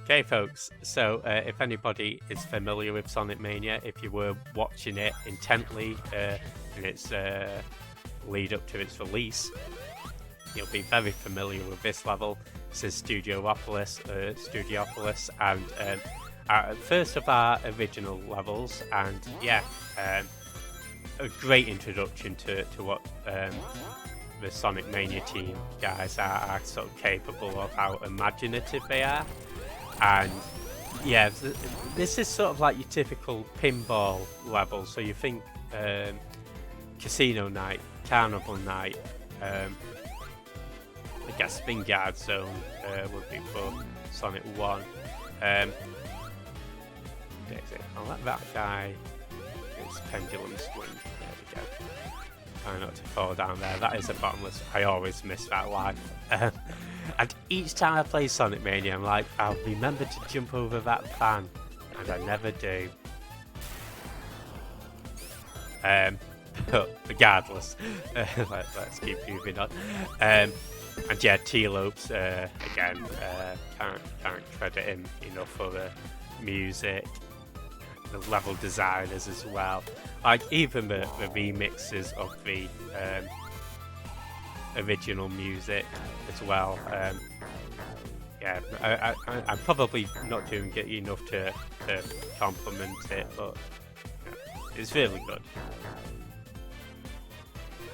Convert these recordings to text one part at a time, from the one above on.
Okay, folks, so if anybody is familiar with Sonic Mania, if you were watching it intently in its lead up to its release, you'll be very familiar with this level. This is Studiopolis, and first of our original levels, and yeah, a great introduction to what the Sonic Mania team guys are sort of capable of, how imaginative they are. And yeah, this is sort of like your typical pinball level. So you think Casino Night, Carnival Night, I guess Spin Guard Zone would be for Sonic 1. I'll let that guy its pendulum swing. There we go. Try not to fall down there. That is a bottomless. I always miss that life. And each time I play Sonic Mania, I'm like, I'll remember to jump over that fan, and I never do. But regardless, let's keep moving on. And yeah, T-Lopes again, can't credit him enough for the music, the level designers as well. Like even the remixes of the original music as well. Yeah, I'm probably not doing it enough to compliment it, but it's really good.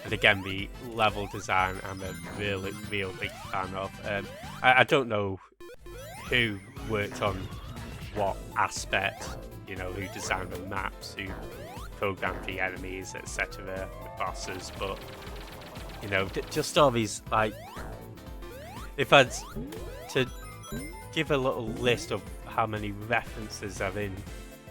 And again, the level design I'm a real big fan of. I don't know who worked on what aspect, you know, who designed the maps, who programmed the enemies, etc., the bosses, but you know, just all these, like, if I'd to give a little list of how many references are in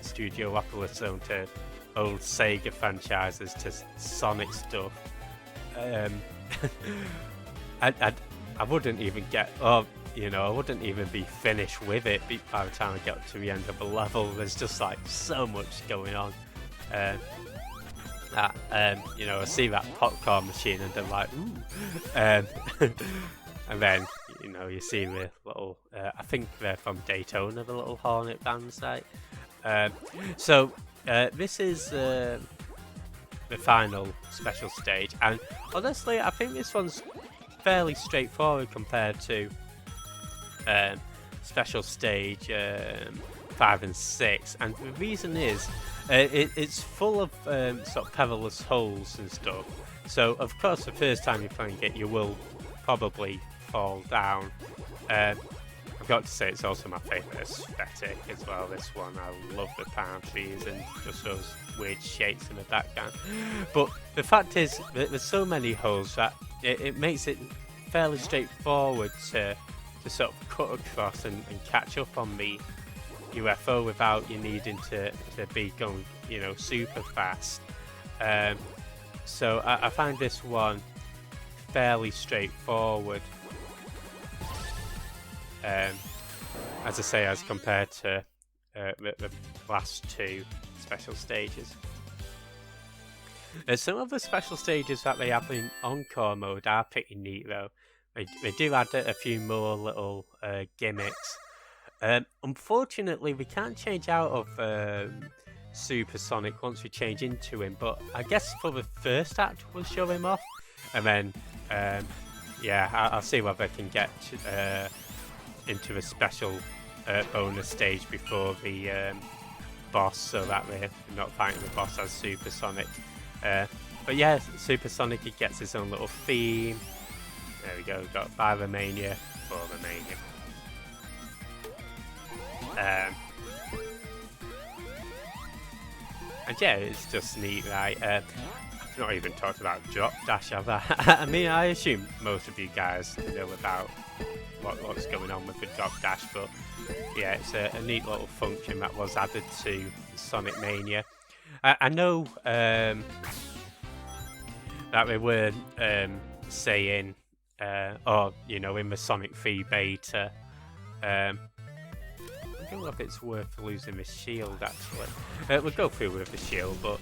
Studiopolis Zone to old Sega franchises, to Sonic stuff, I wouldn't even get, you know, I wouldn't even be finished with it by the time I get to the end of a level. There's just like so much going on. You know, I see that popcorn machine and I'm like, ooh. And then, you know, you see the little, I think they're from Daytona, the little Hornet band site. So this is the final special stage, and honestly, I think this one's fairly straightforward compared to special stage 5 and 6, and the reason is it's full of sort of perilous holes and stuff. So of course, the first time you're playing it, you will probably fall down. I've got to say, it's also my favourite aesthetic as well, this one. I love the palm trees and just those weird shapes in the background. But the fact is that there's so many holes that it makes it fairly straightforward to sort of cut across and catch up on the UFO without you needing to be going, you know, super fast. So I find this one fairly straightforward. As I say, as compared to the last two special stages. Some of the special stages that they have in Encore mode are pretty neat though. They do add a few more little gimmicks. Unfortunately, we can't change out of Super Sonic once we change into him, but I guess for the first act we'll show him off, and then yeah, I'll see whether I can get into a special bonus stage before the boss, so that we're not fighting the boss as Super Sonic. But yeah, Super Sonic, he gets his own little theme. There we go, we've got by the Mania, for the Mania. And yeah, it's just neat, right? I've not even talked about Drop Dash, have I? I mean, I assume most of you guys know about what's going on with the Drop Dash, but yeah, it's a neat little function that was added to Sonic Mania. I know that they were saying, or you know, in the Sonic 3 beta, I don't know if it's worth losing the shield actually. We'll go through with the shield, but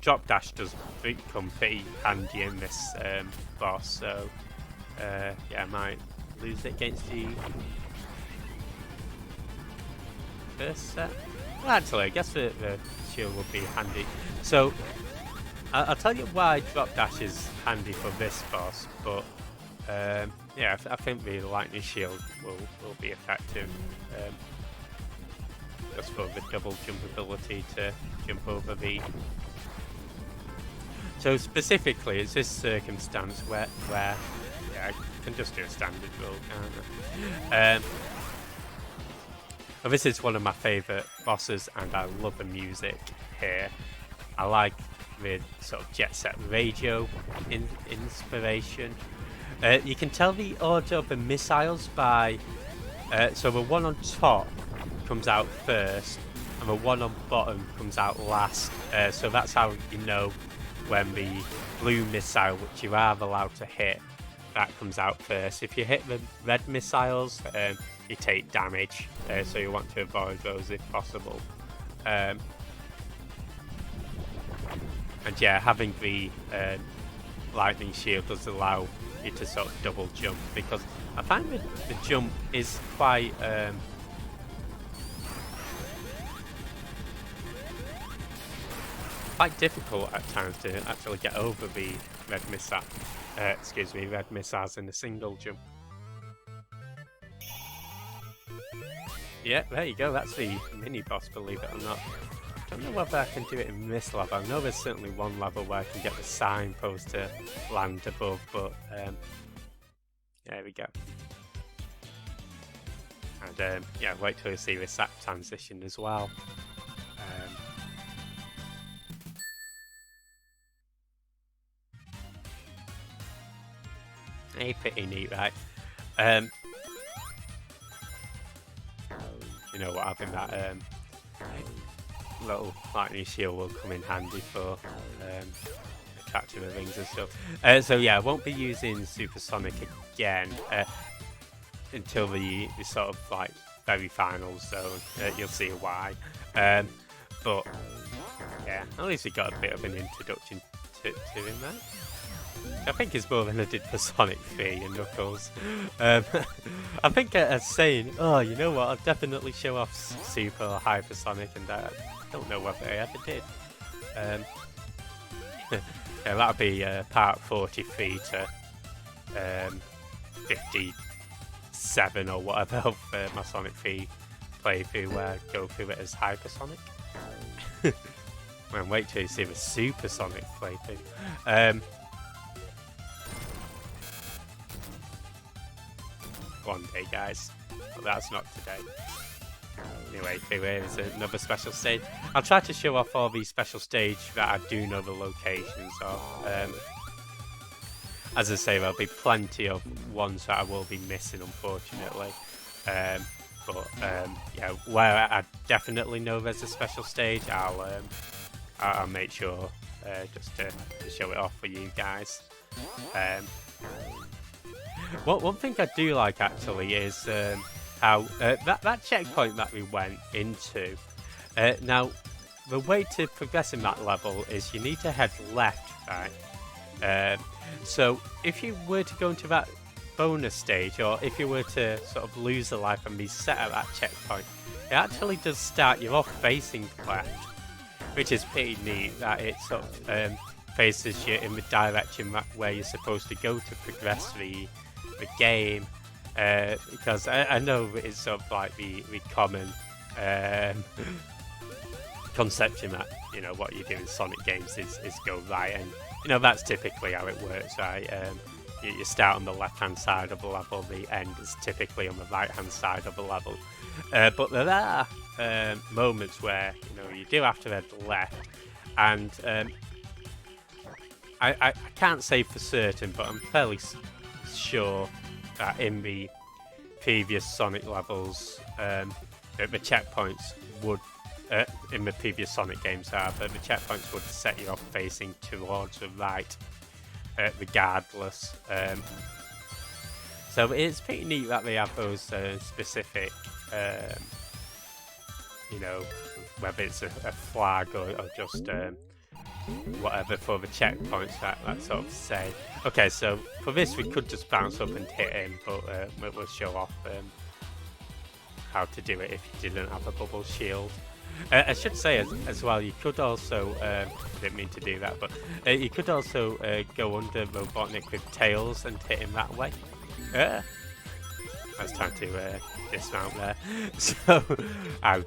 Drop Dash does become pretty handy in this boss, so yeah, I might lose it against you. first set. Well, actually, I guess the shield would be handy. So, I'll tell you why drop dash is handy for this boss, but yeah, I think the lightning shield will be effective. Just for the double jump ability to jump over the... So specifically, it's this circumstance where yeah, I can just do a standard roll, can't I? Well, this is one of my favourite bosses, and I love the music here. I like the sort of Jet Set Radio inspiration. You can tell the order of the missiles by... so the one on top comes out first, and the one on bottom comes out last. So that's how you know when the blue missile, which you are allowed to hit, that comes out first. If you hit the red missiles, you take damage, so you want to avoid those if possible. And yeah, having the lightning shield does allow you to sort of double jump, because I find that the jump is quite difficult at times to actually get over the red missile. Red missiles in a single jump. Yeah, there you go. That's the mini boss, believe it or not. I don't know whether I can do it in this level. I know there's certainly one level where I can get the signpost to land above, but there we go. And yeah, wait till you see this sack transition as well. Pretty neat, right? You know what, having that little lightning shield will come in handy for attracting the rings and stuff. So yeah, I won't be using Supersonic again until the sort of like very final zone. You'll see why. But yeah, at least we got a bit of an introduction to him there. I think it's more than I did for Sonic 3 and Knuckles. I think as saying, oh, you know what, I'll definitely show off Super or Hypersonic, and I don't know whether I ever did. Yeah, that'll be part 43 to 57 or whatever of my Sonic 3 playthrough, where I go through it as Hypersonic. Man, wait till you see the Supersonic playthrough. One day, guys, but that's not today. Anyway, here's another special stage. I'll try to show off all these special stages that I do know the locations of. As I say, there'll be plenty of ones that I will be missing, unfortunately. But yeah, where I definitely know there's a special stage, I'll make sure just to show it off for you guys. One thing I do like actually is how that checkpoint that we went into. Now, the way to progress in that level is you need to head left, right? So if you were to go into that bonus stage, or if you were to sort of lose a life and reset at that checkpoint, it actually does start you off facing left, which is pretty neat. That it sort of faces you in the direction where you're supposed to go to progress the game, because I know it's sort of like the common conception that, you know, what you do in Sonic games is go right, and you know that's typically how it works, right? You start on the left hand side of the level, the end is typically on the right hand side of the level, but there are moments where, you know, you do have to head left, and I can't say for certain, but I'm fairly sure that in the previous Sonic levels, the checkpoints would, in the previous Sonic games the checkpoints would set you off facing towards the right, regardless. So it's pretty neat that they have those specific, you know, whether it's a flag or just whatever for the checkpoints that sort of say. Okay, so for this we could just bounce up and hit him, but we'll show off how to do it if you didn't have a bubble shield. I should say as well, you could also, didn't mean to do that, but you could also go under Robotnik with tails and hit him that way. I was trying to dismount there, so I've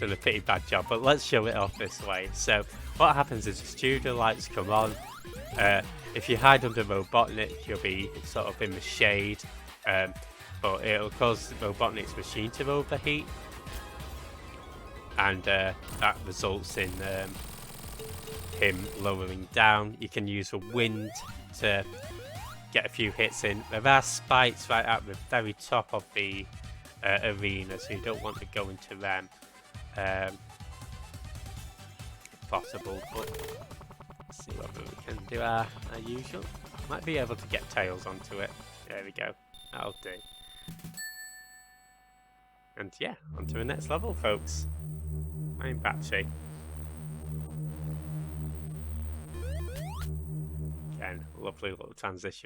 done a pretty bad job, but let's show it off this way. So what happens is the studio lights come on. If you hide under Robotnik, you'll be sort of in the shade, but it'll cause Robotnik's machine to overheat, and that results in him lowering down. You can use the wind to get a few hits in. There are spikes right at the very top of the arena, so you don't want to go into them if possible, but let's see what we can do our usual. Might be able to get tails onto it. There we go. That'll do. And yeah, on to the next level, folks. Main battery. Again, lovely little transition